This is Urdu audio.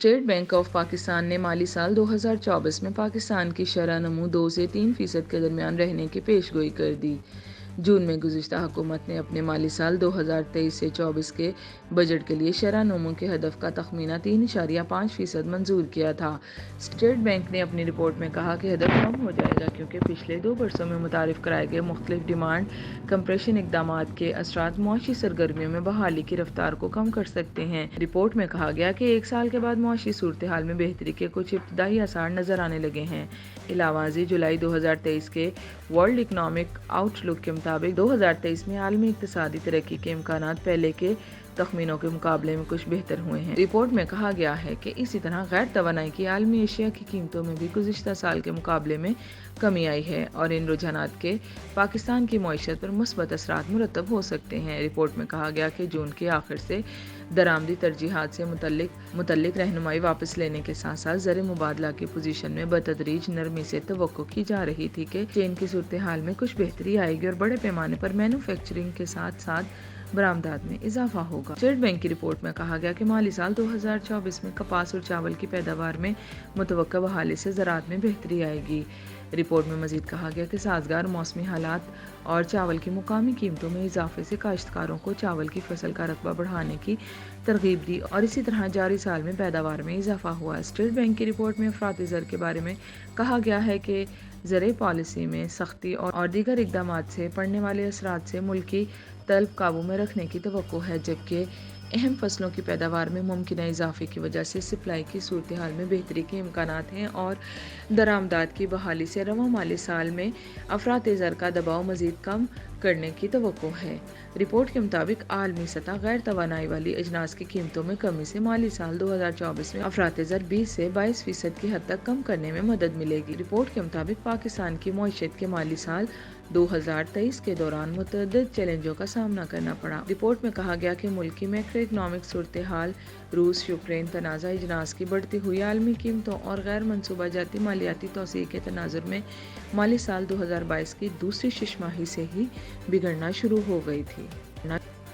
اسٹیٹ بینک آف پاکستان نے مالی سال 2024 میں پاکستان کی شرح نمو 2 سے 3% کے درمیان رہنے کی پیش گوئی کر دی۔ جون میں گزشتہ حکومت نے اپنے مالی سال 2023 سے 24 کے بجٹ کے لیے شرح نمو کے ہدف کا تخمینہ 3.5% منظور کیا تھا۔ اسٹیٹ بینک نے اپنی رپورٹ میں کہا کہ ہدف کم ہو جائے گا کیونکہ پچھلے 2 برسوں میں متعارف کرائے گئے مختلف ڈیمانڈ کمپریشن اقدامات کے اثرات معاشی سرگرمیوں میں بحالی کی رفتار کو کم کر سکتے ہیں۔ رپورٹ میں کہا گیا کہ 1 سال کے بعد معاشی صورتحال میں بہتری کے کچھ ابتدائی آثار نظر آنے لگے ہیں۔ علاوہ ازیں جولائی 2023 کے ورلڈ اکنامک آؤٹ لک کے مطابق 2023 میں عالمی اقتصادی ترقی کے امکانات پہلے کے تخمینوں کے مقابلے میں کچھ بہتر ہوئے ہیں۔ رپورٹ میں کہا گیا ہے کہ اسی طرح غیر توانائی کی عالمی اشیاء کی قیمتوں میں بھی گزشتہ سال کے مقابلے میں کمی آئی ہے اور ان رجحانات کے پاکستان کی معیشت پر مثبت اثرات مرتب ہو سکتے ہیں۔ رپورٹ میں کہا گیا کہ جون کے آخر سے درآمدی ترجیحات سے متعلق رہنمائی واپس لینے کے ساتھ ساتھ زر مبادلہ کی پوزیشن میں بتدریج نرمی سے توقع کی جا رہی تھی کہ چین کی صورتحال میں کچھ بہتری آئے گی اور بڑے پیمانے پر مینوفیکچرنگ کے ساتھ ساتھ برآمدات میں اضافہ ہوگا۔ اسٹیٹ بینک کی رپورٹ میں کہا گیا کہ مالی سال 2024 میں کپاس اور چاول کی پیداوار میں متوقع بحالی سے زراعت میں بہتری آئے گی۔ رپورٹ میں مزید کہا گیا کہ سازگار موسمی حالات اور چاول کی مقامی قیمتوں میں اضافے سے کاشتکاروں کو چاول کی فصل کا رقبہ بڑھانے کی ترغیب دی اور اسی طرح جاری سال میں پیداوار میں اضافہ ہوا۔ اسٹیٹ بینک کی رپورٹ میں افراطی زر کے بارے میں کہا گیا ہے کہ زرعی پالیسی میں سختی اور دیگر اقدامات سے پڑنے والے اثرات سے ملکی طلب قابو میں رکھنے کی توقع ہے، جبکہ اہم فصلوں کی پیداوار میں ممکنہ اضافے کی وجہ سے سپلائی کی صورتحال میں بہتری کے امکانات ہیں اور درآمدات کی بحالی سے رواں مالی سال میں افراطی زر کا دباؤ مزید کم کرنے کی توقع ہے۔ رپورٹ کے مطابق عالمی سطح غیر توانائی والی اجناس کی قیمتوں میں کمی سے مالی سال 2024 میں افراطی زر 20 سے 22% کی حد تک کم کرنے میں مدد ملے گی۔ رپورٹ کے مطابق پاکستان کی معیشت کے مالی سال 2023 کے دوران متعدد چیلنجوں کا سامنا کرنا پڑا۔ رپورٹ میں کہا گیا کہ ملک کی میکرو اکنامک صورتحال، روس یوکرین تنازع، اجناس کی بڑھتی ہوئی عالمی قیمتوں اور غیر منصوبہ جاتی مالیاتی توسیع کے تناظر میں مالی سال 2022 کی دوسری شش ماہی سے ہی بگڑنا شروع ہو گئی تھی۔